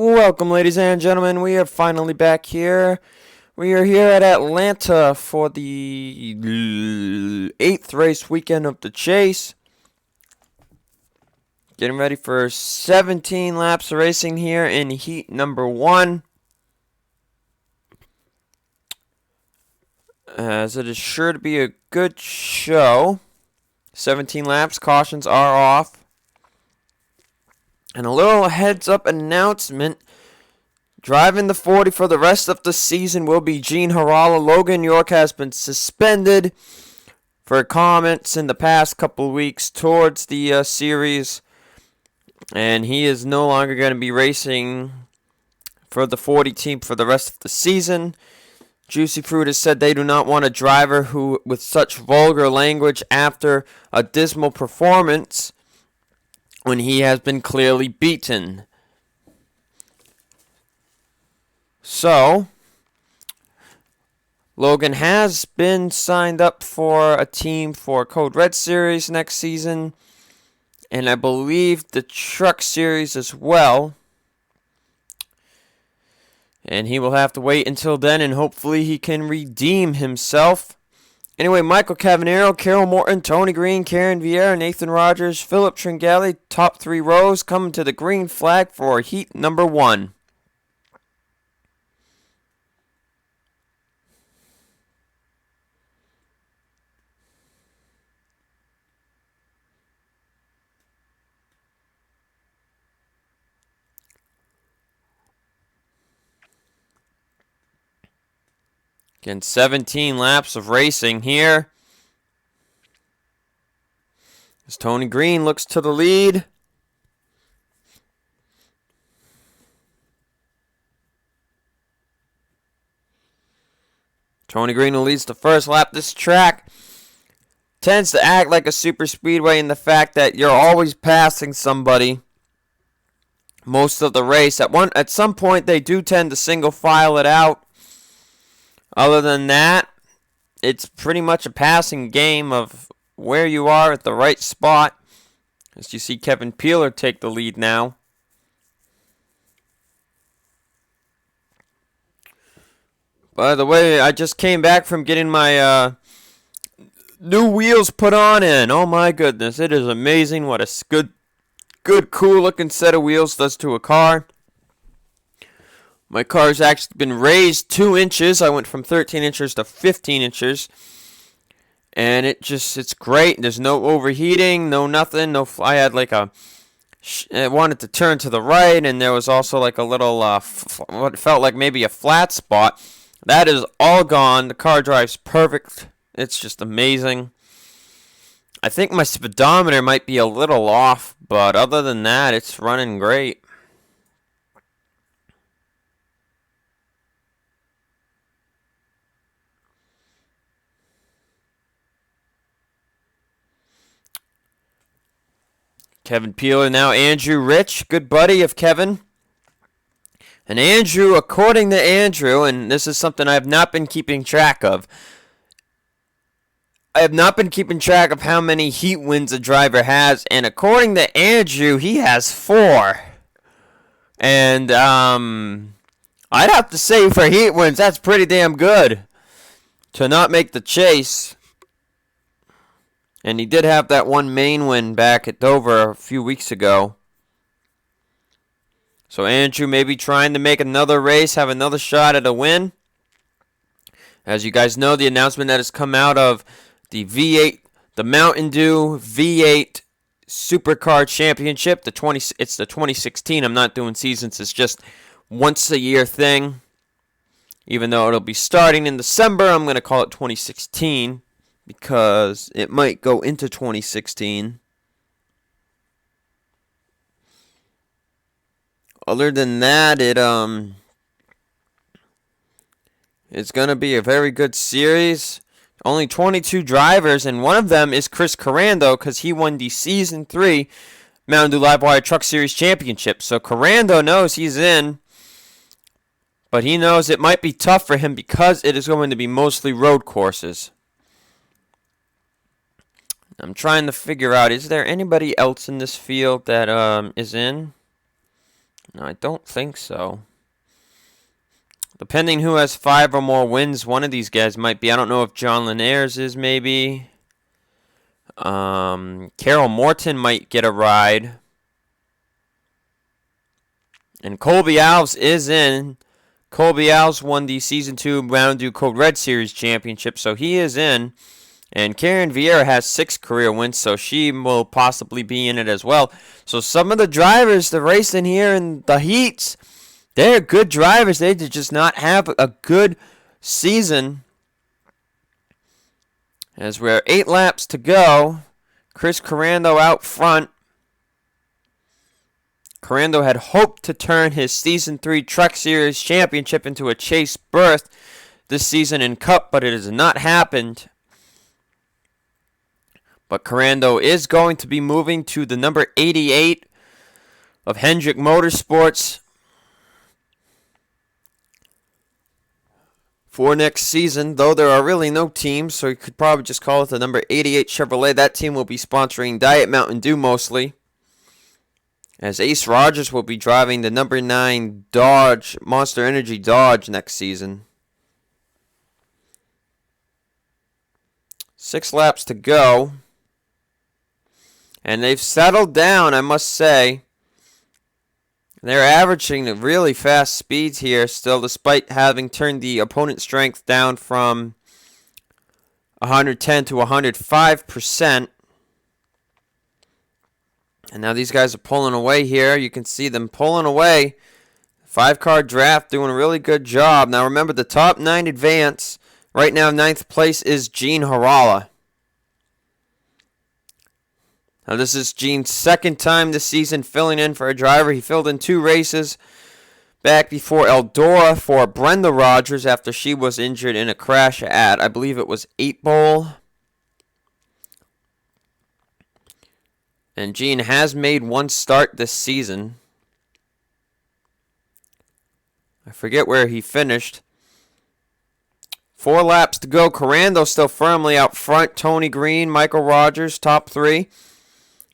Welcome, ladies and gentlemen. We are finally back here. We are here at Atlanta for the 8th race weekend of the chase. Getting ready for 17 laps of racing here in heat number 1. As it is sure to be a good show. 17 laps, cautions are off. And a little heads-up announcement. Driving the 40 for the rest of the season will be Gene Harala. Logan York has been suspended for comments in the past couple weeks towards the series. And he is no longer going to be racing for the 40 team for the rest of the season. Juicy Fruit has said they do not want a driver who with such vulgar language after a dismal performance when he has been clearly beaten. So, Logan has been signed up for a team for Code Red Series next season, and I believe the Truck Series as well. And he will have to wait until then, and hopefully he can redeem himself. Anyway, Michael Cavanero, Carol Morton, Tony Green, Karen Vieira, Nathan Rogers, Philip Tringali, top 3 rows coming to the green flag for heat number 1. Again, 17 laps of racing here. As Tony Green looks to the lead. Tony Green who leads the first lap. This track tends to act like a super speedway in the fact that you're always passing somebody most of the race. At some point, they do tend to single file it out. Other than that, it's pretty much a passing game of where you are at the right spot. As you see Kevin Peeler take the lead now. By the way, I just came back from getting my new wheels put on, and oh my goodness, it is amazing what a good, cool-looking set of wheels does to a car. My car's actually been raised 2 inches. I went from 13 inches to 15 inches. And it's great. There's no overheating, no nothing. I had like I wanted to turn to the right, and there was also like a little, what felt like maybe a flat spot. That is all gone. The car drives perfect. It's just amazing. I think my speedometer might be a little off, but other than that, it's running great. Kevin Peeler, now Andrew Rich, good buddy of Kevin. And Andrew, according to Andrew, and this is something I have not been keeping track of. I have not been keeping track of how many heat wins a driver has, and according to Andrew, he has 4. And I'd have to say for heat wins, that's pretty damn good to not make the chase. And he did have that one main win back at Dover a few weeks ago. So Andrew may be trying to make another race, have another shot at a win. As you guys know, the announcement that has come out of the V8, the Mountain Dew V8 Supercar Championship. It's the 2016. I'm not doing seasons. It's just once a year thing. Even though it'll be starting in December, I'm going to call it 2016. Because it might go into 2016. Other than that, it's going to be a very good series. Only 22 drivers, and one of them is Chris Carando because he won the Season 3 Mountain Dew Livewire Truck Series Championship. So Carando knows he's in, but he knows it might be tough for him because it is going to be mostly road courses. I'm trying to figure out, is there anybody else in this field that is in? No, I don't think so. Depending who has 5 or more wins, one of these guys might be. I don't know if John Linares is, maybe. Carol Morton might get a ride. And Colby Alves is in. Colby Alves won the Season 2 Mountain Dew Code Red Series championship, so he is in. And Karen Vieira has 6 career wins, so she will possibly be in it as well. So some of the drivers that race in here in the heats, they're good drivers. They did just not have a good season. As we're 8 laps to go, Chris Carando out front. Carando had hoped to turn his Season 3 Truck Series championship into a chase berth this season in Cup, but it has not happened. But Carando is going to be moving to the number 88 of Hendrick Motorsports for next season, though there are really no teams, so you could probably just call it the number 88 Chevrolet. That team will be sponsoring Diet Mountain Dew mostly, as Ace Rogers will be driving the number 9 Dodge, Monster Energy Dodge next season. 6 laps to go. And they've settled down, I must say. They're averaging really fast speeds here still, despite having turned the opponent's strength down from 110 to 105%. And now these guys are pulling away here. You can see them pulling away. 5-car draft doing a really good job. Now remember, the top 9 advance. Right now, 9th place is Gene Harala. Now this is Gene's 2nd time this season filling in for a driver. He filled in 2 races back before Eldora for Brenda Rogers after she was injured in a crash at, I believe it was 8 Bowl. And Gene has made 1 start this season. I forget where he finished. 4 laps to go. Carando still firmly out front. Tony Green, Michael Rogers, top 3.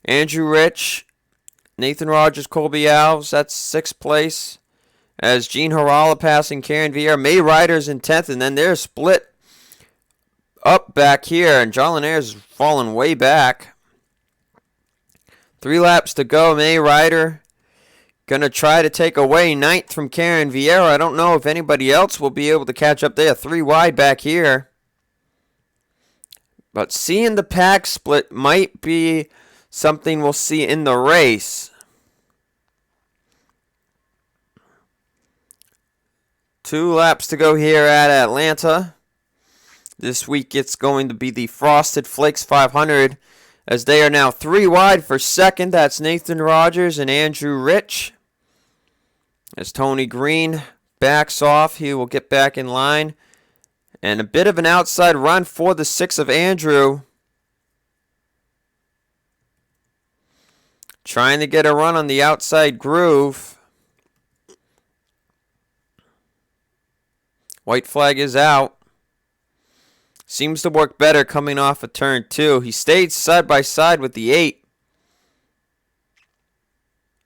Andrew Rich, Nathan Rogers, Colby Alves, that's 6th place. As Gene Harala passing Karen Vieira. May Ryder's in 10th, and then they're split up back here. And John Linares is falling way back. 3 laps to go. May Ryder going to try to take away 9th from Karen Vieira. I don't know if anybody else will be able to catch up there. 3 wide back here. But seeing the pack split might be something we'll see in the race. 2 laps to go here at Atlanta. This week it's going to be the Frosted Flakes 500, as they are now 3 wide for 2nd. That's Nathan Rogers and Andrew Rich. As Tony Green backs off, he will get back in line. And a bit of an outside run for the 6 of Andrew. Trying to get a run on the outside groove. White flag is out. Seems to work better coming off of turn 2. He stayed side by side with the 8.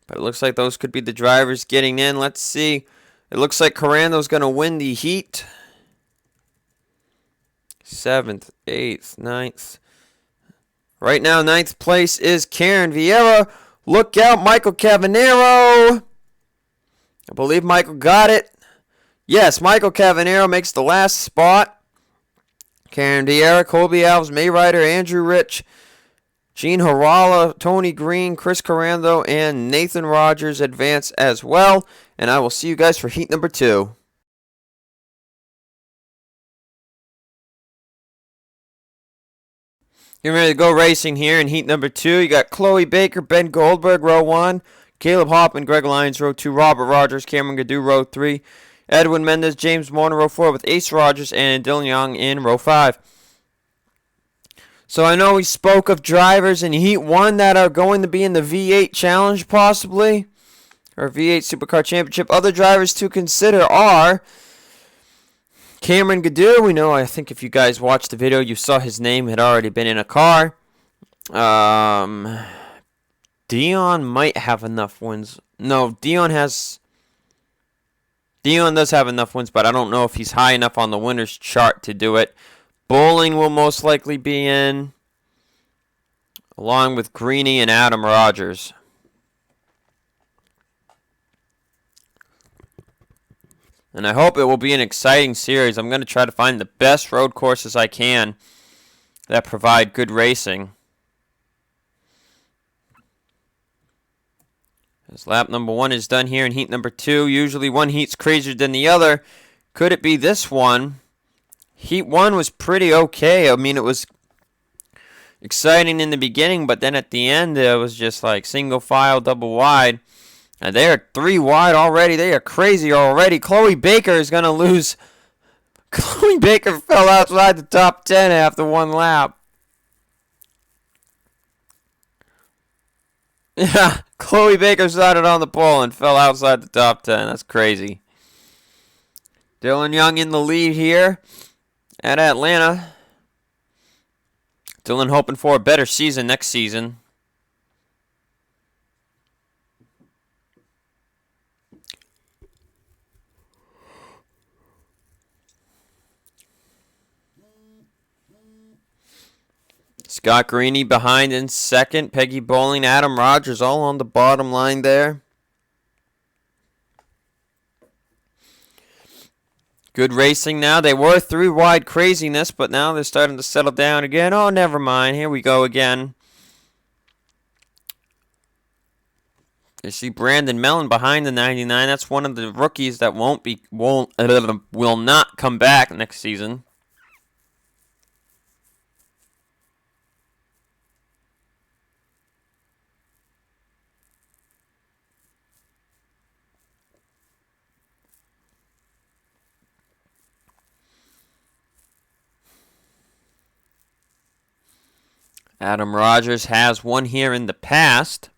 But it looks like those could be the drivers getting in. Let's see. It looks like Carando's going to win the heat. 7th, 8th, 9th. Right now, 9th place is Karen Vieira. Look out, Michael Cavanero. I believe Michael got it. Yes, Michael Cavanero makes the last spot. Karen Vieira, Colby Alves, May Ryder, Andrew Rich, Gene Harala, Tony Green, Chris Carando, and Nathan Rogers advance as well. And I will see you guys for heat number 2. Getting ready to go racing here in heat number 2. You got Chloe Baker, Ben Goldberg, row 1. Caleb Hoffman, Greg Lyons, row 2. Robert Rogers, Cameron Gaddu, row 3. Edwin Mendez, James Warner, row 4, with Ace Rogers and Dylan Young in row 5. So I know we spoke of drivers in heat 1 that are going to be in the V8 Challenge possibly, or V8 Supercar Championship. Other drivers to consider are Cameron Gaddu. We know, I think if you guys watched the video, you saw his name had already been in a car. Dion might have enough wins. No, Dion does have enough wins, but I don't know if he's high enough on the winners chart to do it. Bowling will most likely be in, along with Greeny and Adam Rogers. And I hope it will be an exciting series. I'm going to try to find the best road courses I can that provide good racing. As lap number 1 is done here in heat number 2. Usually one heat's crazier than the other. Could it be this one? Heat 1 was pretty okay. I mean, it was exciting in the beginning, but then at the end it was just like single file, double wide. And they are 3 wide already. They are crazy already. Chloe Baker is going to lose. Chloe Baker fell outside the top 10 after 1 lap. Yeah, Chloe Baker started on the pole and fell outside the top 10. That's crazy. Dylan Young in the lead here at Atlanta. Dylan hoping for a better season next season. Scott Greeny behind in second. Peggy Bowling, Adam Rogers all on the bottom line there. Good racing now. They were 3 wide craziness, but now they're starting to settle down again. Oh, never mind. Here we go again. You see Brandon Mellon behind the 99. That's one of the rookies that will not come back next season. Adam Rogers has won here in the past.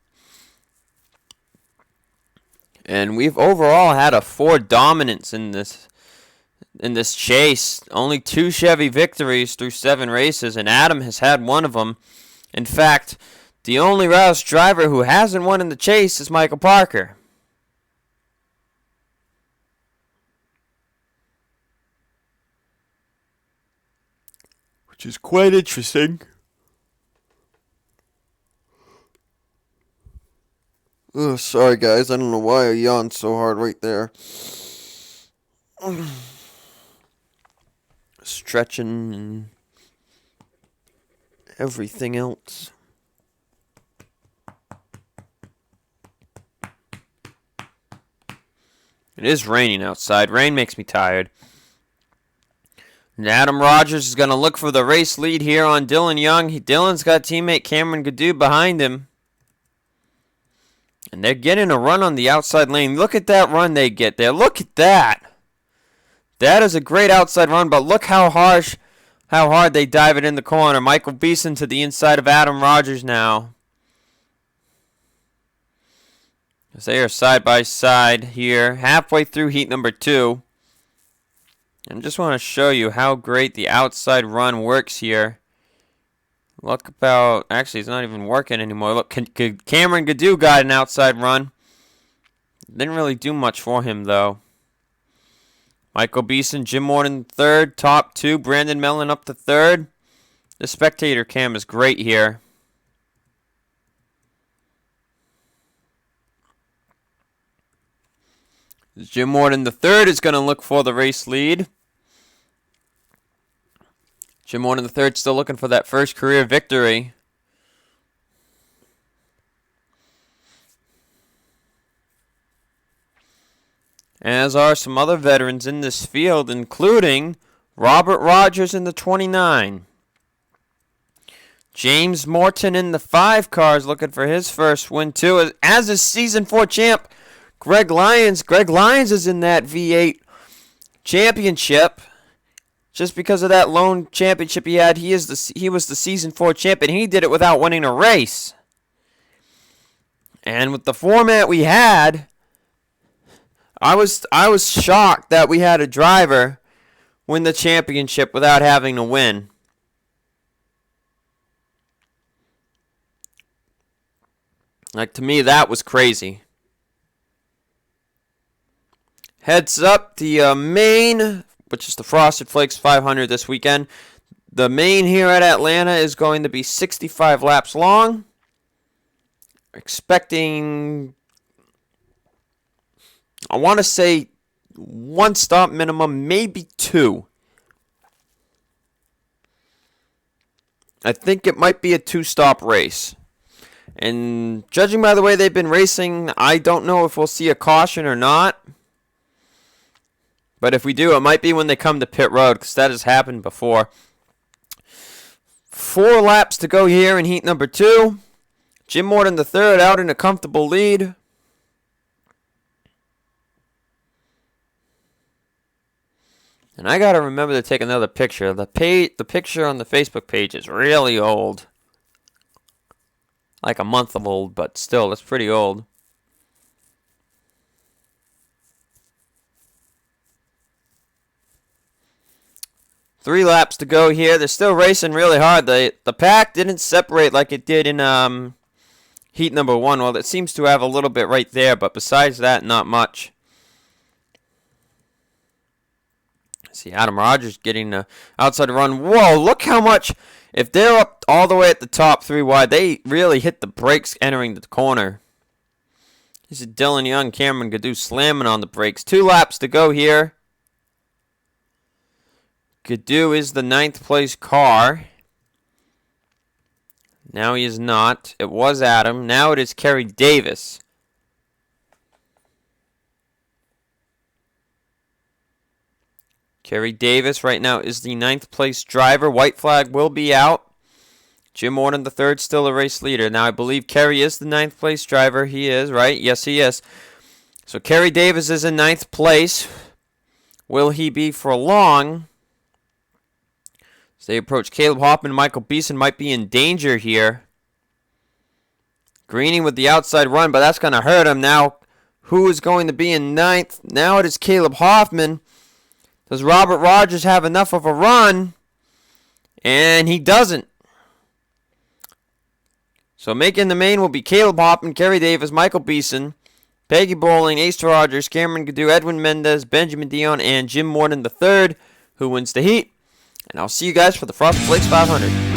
And we've overall had a 4 dominance in this chase. Only 2 Chevy victories through 7 races, and Adam has had one of them. In fact, the only Roush driver who hasn't won in the chase is Michael Parker. Which is quite interesting. Oh, sorry, guys. I don't know why I yawned so hard right there. Stretching and everything else. It is raining outside. Rain makes me tired. And Adam Rogers is going to look for the race lead here on Dylan Young. Dylan's got teammate Cameron Gaddu behind him. And they're getting a run on the outside lane. Look at that run they get there. Look at that. That is a great outside run, but look how hard they dive it in the corner. Michael Beeson to the inside of Adam Rogers now. As they are side by side here, halfway through heat number 2. I just want to show you how great the outside run works here. Look about, actually it's not even working anymore. Look, Cameron Gaddu got an outside run. Didn't really do much for him though. Michael Beeson, Jim Morton third, top 2. Brandon Mellon up to third. The spectator cam is great here. Jim Morton the third is going to look for the race lead. Jim Morton the third still looking for that first career victory. As are some other veterans in this field, including Robert Rogers in the 29. James Morton in the 5 cars looking for his first win too. As is season 4 champ Greg Lyons. Greg Lyons is in that V8 championship. Just because of that lone championship he had, he was the season 4 champ, and he did it without winning a race. And with the format we had, I was shocked that we had a driver win the championship without having to win. Like, to me, that was crazy. Heads up, the main, which is the Frosted Flakes 500 this weekend. The main here at Atlanta is going to be 65 laps long. Expecting, I want to say, 1 stop minimum, maybe 2. I think it might be a 2-stop race. And judging by the way they've been racing, I don't know if we'll see a caution or not. But if we do, it might be when they come to pit road, because that has happened before. 4 laps to go here in heat number 2. Jim Morton III out in a comfortable lead. And I got to remember to take another picture. The picture on the Facebook page is really old. Like a month old, but still, it's pretty old. Three laps to go here. They're still racing really hard. The pack didn't separate like it did in heat number 1. Well, it seems to have a little bit right there, but besides that, not much. See, Adam Rogers getting the outside run. Whoa, look how much. If they're up all the way at the top 3 wide, they really hit the brakes entering the corner. This is Dylan Young, Cameron Gaddu slamming on the brakes. 2 laps to go here. Gaddu is the 9th place car. Now he is not. It was Adam. Now it is Kerry Davis. Kerry Davis right now is the 9th place driver. White flag will be out. Jim Morton III still a race leader. Now I believe Kerry is the 9th place driver. He is, right? Yes, he is. So Kerry Davis is in 9th place. Will he be for long? As they approach Caleb Hoffman, Michael Beeson might be in danger here. Greening with the outside run, but that's going to hurt him. Now, who is going to be in 9th? Now it is Caleb Hoffman. Does Robert Rogers have enough of a run? And he doesn't. So making the main will be Caleb Hoffman, Kerry Davis, Michael Beeson, Peggy Bowling, Ace Rogers, Cameron Gaddu, Edwin Mendez, Benjamin Dion, and Jim Morton III, who wins the heat. And I'll see you guys for the Frosted Flakes 500.